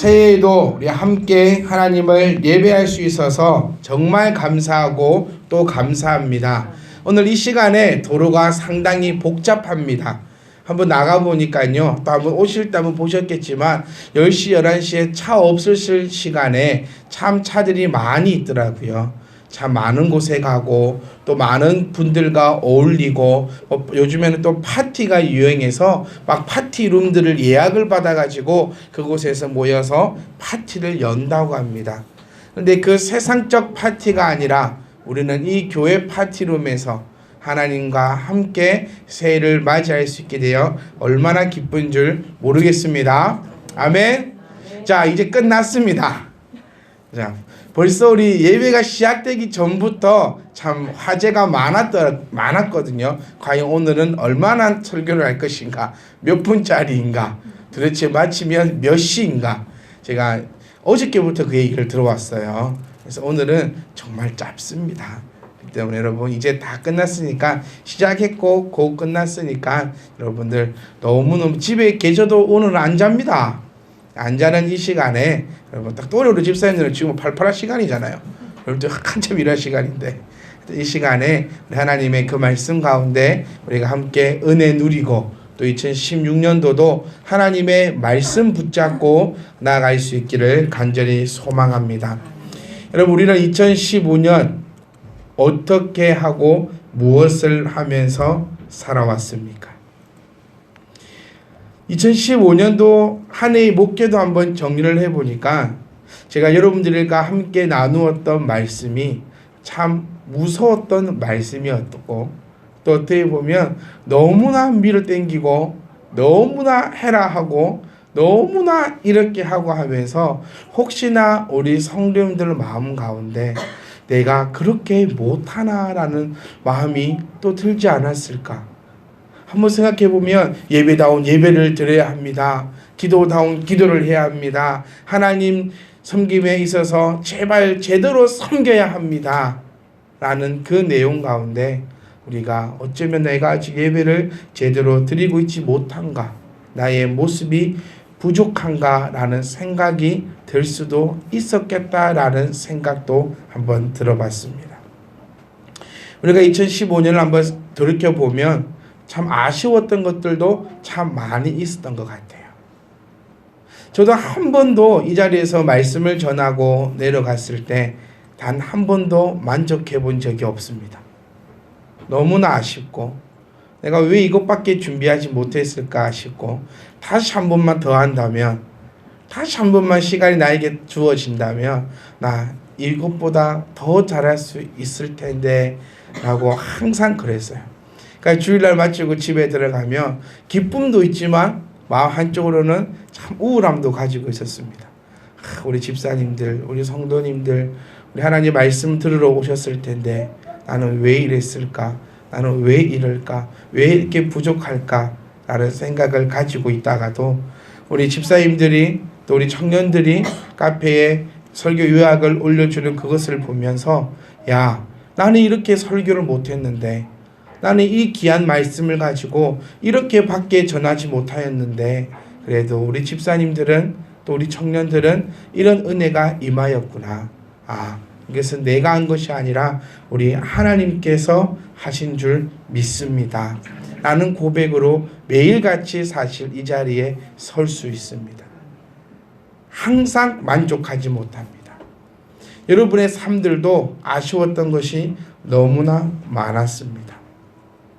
새해에도 우리 함께 하나님을 예배할 수 있어서 정말 감사하고 또 감사합니다. 오늘 이 시간에 도로가 상당히 복잡합니다. 한번 나가보니까요, 또 한번 오실 때 한번 보셨겠지만 10시, 11시에 차 없을 시간에 참 차들이 많이 있더라고요. 참 많은 곳에 가고 또 많은 분들과 어울리고 요즘에는 또 파티가 유행해서 막 파티룸들을 예약을 받아가지고 그곳에서 모여서 파티를 연다고 합니다. 그런데 그 세상적 파티가 아니라 우리는 이 교회 파티룸에서 하나님과 함께 새해를 맞이할 수 있게 되어 얼마나 기쁜 줄 모르겠습니다. 아멘. 자, 이제 끝났습니다. 자, 벌써 우리 예배가 시작되기 전부터 참 화제가 많았거든요. 과연 오늘은 얼마나 설교를 할 것인가, 몇 분짜리인가, 도대체 마치면 몇 시인가. 제가 어저께부터 그 얘기를 들어왔어요. 그래서 오늘은 정말 짧습니다. 그렇기 때문에 여러분 이제 다 끝났으니까, 시작했고 곧 끝났으니까 여러분들 너무너무 집에 계셔도 오늘은 안 잡니다. 안 자는 이 시간에 여러분 딱 또 우리 집사님들은 지금 팔팔할 시간이잖아요. 여러분들 한참 일할 시간인데 이 시간에 우리 하나님의 그 말씀 가운데 우리가 함께 은혜 누리고 또 2016년도도 하나님의 말씀 붙잡고 나아갈 수 있기를 간절히 소망합니다. 여러분 우리는 2015년 어떻게 하고 무엇을 하면서 살아왔습니까? 2015년도 한 해의 목표도 한번 정리를 해보니까 제가 여러분들과 함께 나누었던 말씀이 참 무서웠던 말씀이었고, 또 어떻게 보면 너무나 밀어 땡기고 너무나 해라 하고 너무나 이렇게 하고 하면서 혹시나 우리 성도님들 마음 가운데 내가 그렇게 못하나라는 마음이 또 들지 않았을까? 한번 생각해 보면 예배다운 예배를 드려야 합니다. 기도다운 기도를 해야 합니다. 하나님 섬김에 있어서 제발 제대로 섬겨야 합니다. 라는 그 내용 가운데 우리가 어쩌면 내가 아직 예배를 제대로 드리고 있지 못한가, 나의 모습이 부족한가 라는 생각이 들 수도 있었겠다라는 생각도 한번 들어봤습니다. 우리가 2015년을 한번 돌이켜보면 참 아쉬웠던 것들도 참 많이 있었던 것 같아요. 저도 한 번도 이 자리에서 말씀을 전하고 내려갔을 때 단 한 번도 만족해 본 적이 없습니다. 너무나 아쉽고 내가 왜 이것밖에 준비하지 못했을까 싶고, 다시 한 번만 더 한다면, 다시 한 번만 시간이 나에게 주어진다면 나 이것보다 더 잘할 수 있을 텐데 라고 항상 그랬어요. 그러니까 주일날 마치고 집에 들어가면 기쁨도 있지만 마음 한쪽으로는 참 우울함도 가지고 있었습니다. 우리 집사님들, 우리 성도님들, 우리 하나님 말씀 들으러 오셨을 텐데 나는 왜 이랬을까? 나는 왜 이럴까? 왜 이렇게 부족할까? 라는 생각을 가지고 있다가도 우리 집사님들이 또 우리 청년들이 카페에 설교 요약을 올려주는 그것을 보면서, 야, 나는 이렇게 설교를 못했는데, 나는 이 귀한 말씀을 가지고 이렇게 밖에 전하지 못하였는데 그래도 우리 집사님들은 또 우리 청년들은 이런 은혜가 임하였구나. 아, 이것은 내가 한 것이 아니라 우리 하나님께서 하신 줄 믿습니다. 라는 고백으로 매일같이 사실 이 자리에 설 수 있습니다. 항상 만족하지 못합니다. 여러분의 삶들도 아쉬웠던 것이 너무나 많았습니다.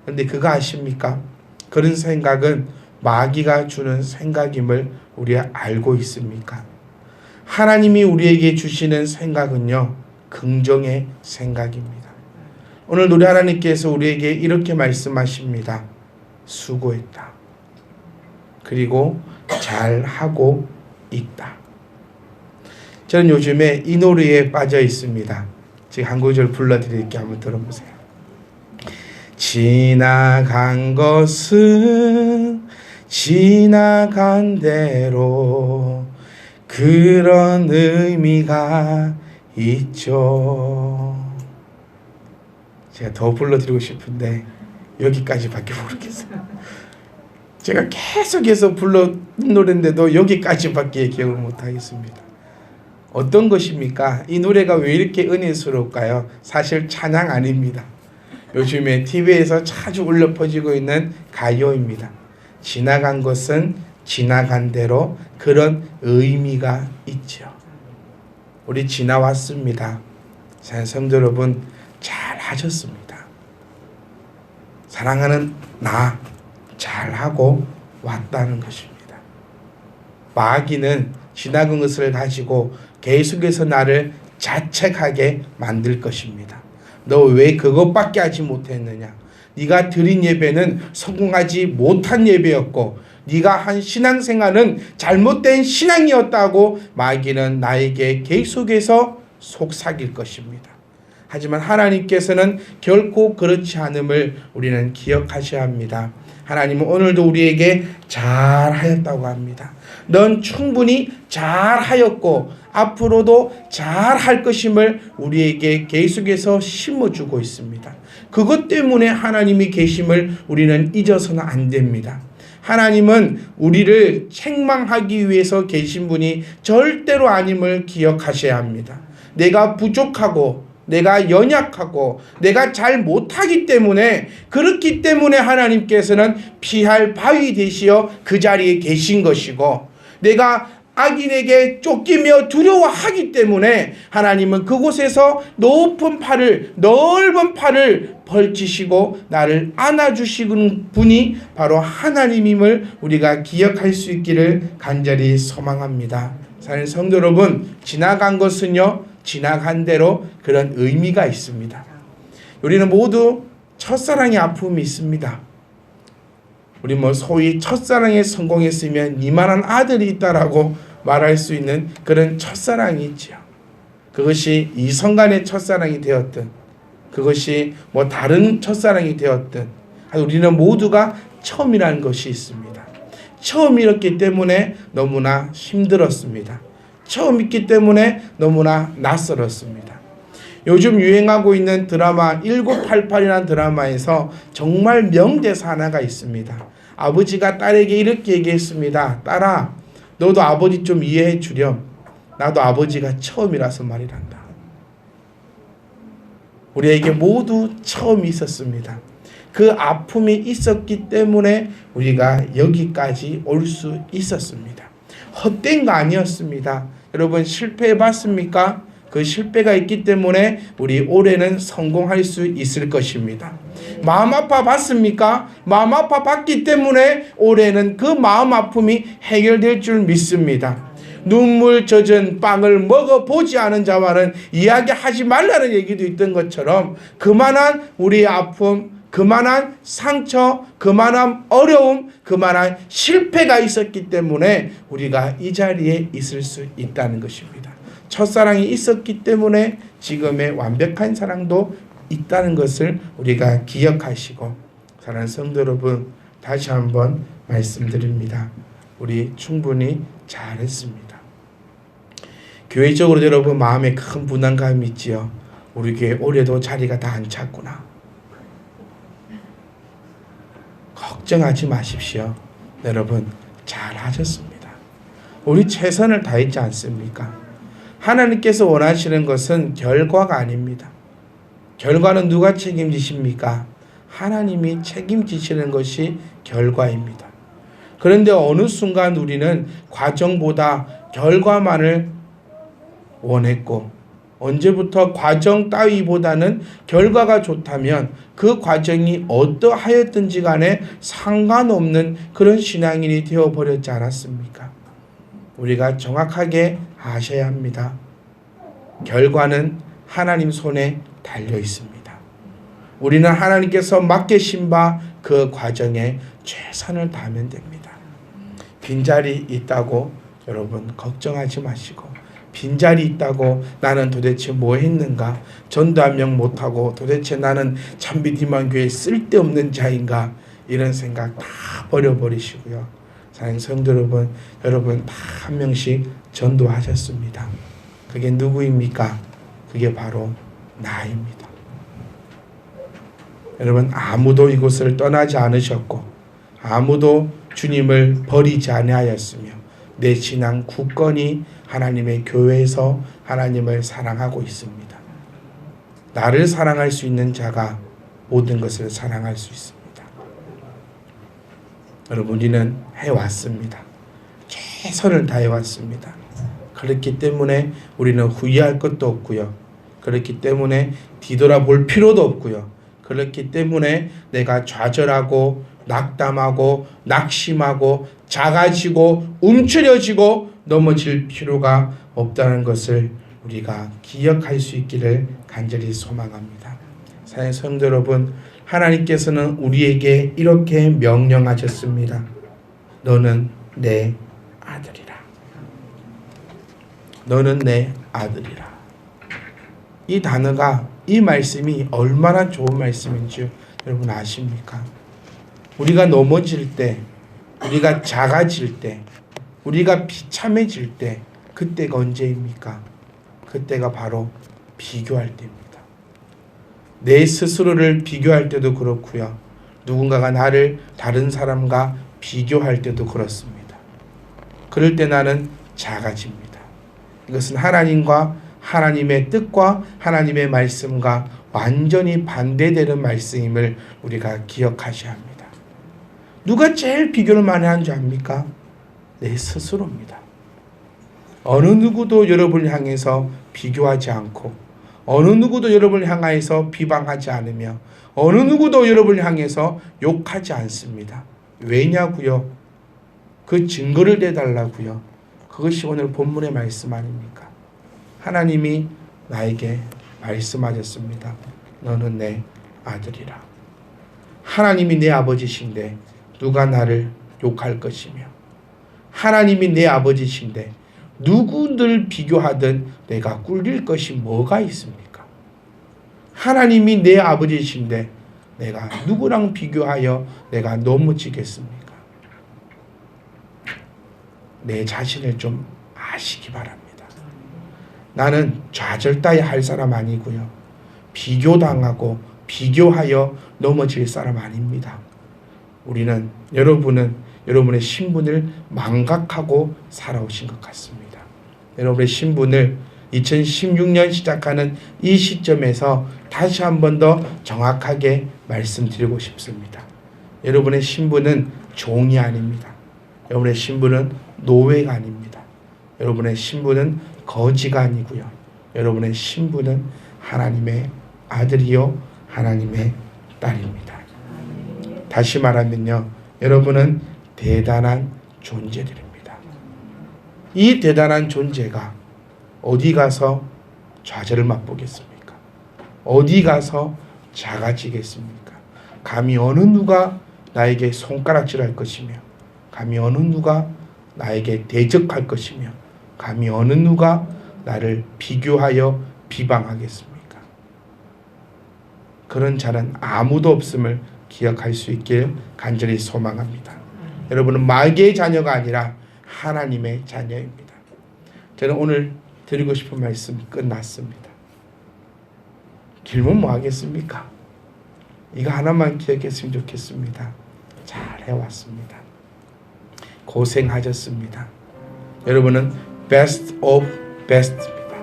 그런데 그거 아십니까? 그런 생각은 마귀가 주는 생각임을 우리가 알고 있습니까? 하나님이 우리에게 주시는 생각은요, 긍정의 생각입니다. 오늘 우리 하나님께서 우리에게 이렇게 말씀하십니다. 수고했다. 그리고 잘하고 있다. 저는 요즘에 이 노래에 빠져 있습니다. 제가 한 구절 불러드릴게요. 한번 들어보세요. 지나간 것은 지나간 대로 그런 의미가 있죠. 제가 더 불러드리고 싶은데 여기까지밖에 모르겠어요. 제가 계속해서 불렀던 노래인데도 여기까지밖에 기억을 못하겠습니다. 어떤 것입니까? 이 노래가 왜 이렇게 은혜스러울까요? 사실 찬양 아닙니다. 요즘에 TV에서 자주 울려 퍼지고 있는 가요입니다. 지나간 것은 지나간 대로 그런 의미가 있죠. 우리 지나왔습니다. 성도 여러분, 잘 하셨습니다. 사랑하는 나 잘하고 왔다는 것입니다. 마귀는 지나간 것을 가지고 계속해서 나를 자책하게 만들 것입니다. 너 왜 그것밖에 하지 못했느냐? 네가 드린 예배는 성공하지 못한 예배였고 네가 한 신앙생활은 잘못된 신앙이었다고 마귀는 나에게 계속해서 속삭일 것입니다. 하지만 하나님께서는 결코 그렇지 않음을 우리는 기억하셔야 합니다. 하나님은 오늘도 우리에게 잘하였다고 합니다. 넌 충분히 잘하였고 앞으로도 잘할 것임을 우리에게 계속해서 심어주고 있습니다. 그것 때문에 하나님이 계심을 우리는 잊어서는 안 됩니다. 하나님은 우리를 책망하기 위해서 계신 분이 절대로 아님을 기억하셔야 합니다. 내가 부족하고 내가 연약하고 내가 잘 못하기 때문에 그렇기 때문에 하나님께서는 피할 바위 되시어 그 자리에 계신 것이고 내가 악인에게 쫓기며 두려워하기 때문에 하나님은 그곳에서 넓은 팔을 벌치시고 나를 안아주시는 분이 바로 하나님임을 우리가 기억할 수 있기를 간절히 소망합니다. 사랑하는 성도 여러분, 지나간 것은요 지나간 대로 그런 의미가 있습니다. 우리는 모두 첫사랑의 아픔이 있습니다. 우리 소위 첫사랑에 성공했으면 이만한 아들이 있다라고 말할 수 있는 그런 첫사랑이 있죠. 그것이 이성간의 첫사랑이 되었든 그것이 다른 첫사랑이 되었든 우리는 모두가 처음이라는 것이 있습니다. 처음이었기 때문에 너무나 힘들었습니다. 처음이기 때문에 너무나 낯설었습니다. 요즘 유행하고 있는 드라마 1988이라는 드라마에서 정말 명대사 하나가 있습니다. 아버지가 딸에게 이렇게 얘기했습니다. 딸아, 너도 아버지 좀 이해해 주렴. 나도 아버지가 처음이라서 말이란다. 우리에게 모두 처음이 있었습니다. 그 아픔이 있었기 때문에 우리가 여기까지 올 수 있었습니다. 헛된 거 아니었습니다. 여러분 실패해 봤습니까? 그 실패가 있기 때문에 우리 올해는 성공할 수 있을 것입니다. 마음 아파 봤습니까? 마음 아파 봤기 때문에 올해는 그 마음 아픔이 해결될 줄 믿습니다. 눈물 젖은 빵을 먹어보지 않은 자와는 이야기하지 말라는 얘기도 있던 것처럼 그만한 우리의 아픔, 그만한 상처, 그만한 어려움, 그만한 실패가 있었기 때문에 우리가 이 자리에 있을 수 있다는 것입니다. 첫사랑이 있었기 때문에 지금의 완벽한 사랑도 있다는 것을 우리가 기억하시고, 사랑하는 성도 여러분, 다시 한번 말씀드립니다. 우리 충분히 잘했습니다. 교회적으로 여러분 마음에 큰 부담감이 있지요. 우리 교회 올해도 자리가 다 안 찼구나. 걱정하지 마십시오. 여러분 잘하셨습니다. 우리 최선을 다했지 않습니까? 하나님께서 원하시는 것은 결과가 아닙니다. 결과는 누가 책임지십니까? 하나님이 책임지시는 것이 결과입니다. 그런데 어느 순간 우리는 과정보다 결과만을 원했고, 언제부터 과정 따위보다는 결과가 좋다면 그 과정이 어떠하였든지 간에 상관없는 그런 신앙인이 되어버렸지 않았습니까? 우리가 정확하게 아셔야 합니다. 결과는 하나님 손에 달려 있습니다. 우리는 하나님께서 맡기신 바 그 과정에 최선을 다하면 됩니다. 빈자리 있다고 여러분 걱정하지 마시고, 빈자리 있다고 나는 도대체 뭐 했는가, 전도 한 명 못하고 도대체 나는 참비디만 교회 쓸데없는 자인가, 이런 생각 다 버려버리시고요. 사랑하는 성도 여러분, 여러분 다 한 명씩 전도하셨습니다. 그게 누구입니까? 그게 바로 나입니다. 여러분 아무도 이곳을 떠나지 않으셨고, 아무도 주님을 버리지 아니하였으며 내 신앙 굳건히 하나님의 교회에서 하나님을 사랑하고 있습니다. 나를 사랑할 수 있는 자가 모든 것을 사랑할 수 있습니다. 여러분, 우리는 해왔습니다. 최선을 다해왔습니다. 그렇기 때문에 우리는 후회할 것도 없고요. 그렇기 때문에 뒤돌아볼 필요도 없고요. 그렇기 때문에 내가 좌절하고 낙담하고 낙심하고 작아지고 움츠려지고 넘어질 필요가 없다는 것을 우리가 기억할 수 있기를 간절히 소망합니다. 사랑하는 성도 여러분, 하나님께서는 우리에게 이렇게 명령하셨습니다. 너는 내 아들이라. 너는 내 아들이라. 이 단어가, 이 말씀이 얼마나 좋은 말씀인지 여러분 아십니까? 우리가 넘어질 때, 우리가 작아질 때, 우리가 비참해질 때, 그때가 언제입니까? 그때가 바로 비교할 때입니다. 내 스스로를 비교할 때도 그렇고요. 누군가가 나를 다른 사람과 비교할 때도 그렇습니다. 그럴 때 나는 작아집니다. 이것은 하나님과 하나님의 뜻과 하나님의 말씀과 완전히 반대되는 말씀임을 우리가 기억하셔야 합니다. 누가 제일 비교를 많이 하는 줄 압니까? 내 스스로입니다. 어느 누구도 여러분을 향해서 비교하지 않고, 어느 누구도 여러분을 향해서 비방하지 않으며, 어느 누구도 여러분을 향해서 욕하지 않습니다. 왜냐고요? 그 증거를 내달라고요. 그것이 오늘 본문의 말씀 아닙니까? 하나님이 나에게 말씀하셨습니다. 너는 내 아들이라. 하나님이 내 아버지신데 누가 나를 욕할 것이며, 하나님이 내 아버지신데 누구들 비교하든 내가 꿀릴 것이 뭐가 있습니까? 하나님이 내 아버지신데 내가 누구랑 비교하여 내가 넘어지겠습니까? 내 자신을 좀 아시기 바랍니다. 나는 좌절 따위 할 사람 아니고요. 비교당하고 비교하여 넘어질 사람 아닙니다. 여러분은 여러분의 신분을 망각하고 살아오신 것 같습니다. 여러분의 신분을 2016년 시작하는 이 시점에서 다시 한 번 더 정확하게 말씀드리고 싶습니다. 여러분의 신분은 종이 아닙니다. 여러분의 신분은 노예가 아닙니다. 여러분의 신분은 거지가 아니고요. 여러분의 신분은 하나님의 아들이요 하나님의 딸입니다. 다시 말하면요, 여러분은 대단한 존재들입니다. 이 대단한 존재가 어디 가서 좌절을 맛보겠습니까? 어디 가서 작아지겠습니까? 감히 어느 누가 나에게 손가락질할 것이며, 감히 어느 누가 나에게 대적할 것이며, 감히 어느 누가 나를 비교하여 비방하겠습니까? 그런 자는 아무도 없음을 기억할 수 있길 간절히 소망합니다. 여러분은 마귀의 자녀가 아니라 하나님의 자녀입니다. 저는 오늘 드리고 싶은 말씀 끝났습니다. 길면 뭐 하겠습니까? 이거 하나만 기억했으면 좋겠습니다. 잘 해왔습니다. 고생하셨습니다. 여러분은 best of best입니다.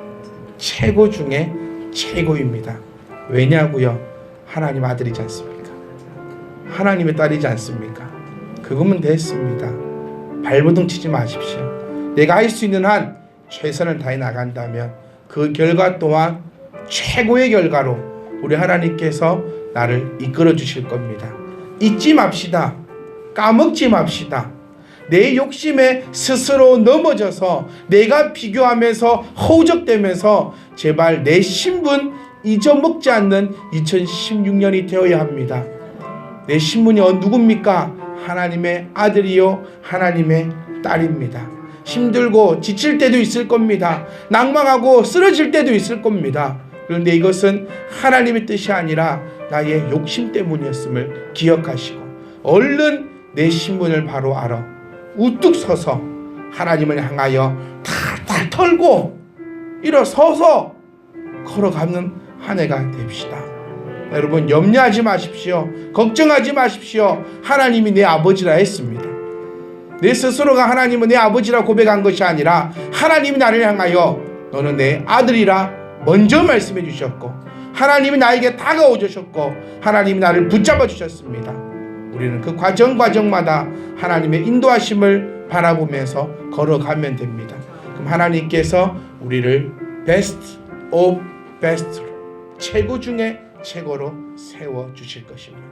최고 중에 최고입니다. 왜냐고요? 하나님 아들이지 않습니까? 하나님의 딸이지 않습니까? 그거면 됐습니다. 발버둥 치지 마십시오. 내가 할 수 있는 한 최선을 다해 나간다면 그 결과 또한 최고의 결과로 우리 하나님께서 나를 이끌어 주실 겁니다. 잊지 맙시다. 까먹지 맙시다. 내 욕심에 스스로 넘어져서 내가 비교하면서 허우적대면서 제발 내 신분 잊어먹지 않는 2016년이 되어야 합니다. 내 신분이 누굽니까? 하나님의 아들이요 하나님의 딸입니다. 힘들고 지칠 때도 있을 겁니다. 낭망하고 쓰러질 때도 있을 겁니다. 그런데 이것은 하나님의 뜻이 아니라 나의 욕심 때문이었음을 기억하시고 얼른 내 신분을 바로 알아 우뚝 서서 하나님을 향하여 탈탈 털고 일어서서 걸어가는 한 해가 됩시다. 여러분, 염려하지 마십시오. 걱정하지 마십시오. 하나님이 내 아버지라 했습니다. 내 스스로가 하나님은 내 아버지라 고백한 것이 아니라 하나님이 나를 향하여 너는 내 아들이라 먼저 말씀해 주셨고, 하나님이 나에게 다가오 주셨고, 하나님이 나를 붙잡아 주셨습니다. 우리는 그 과정마다 하나님의 인도하심을 바라보면서 걸어가면 됩니다. 그럼 하나님께서 우리를 베스트 오브 베스트로, 최고 중에 최고로 세워 주실 것입니다.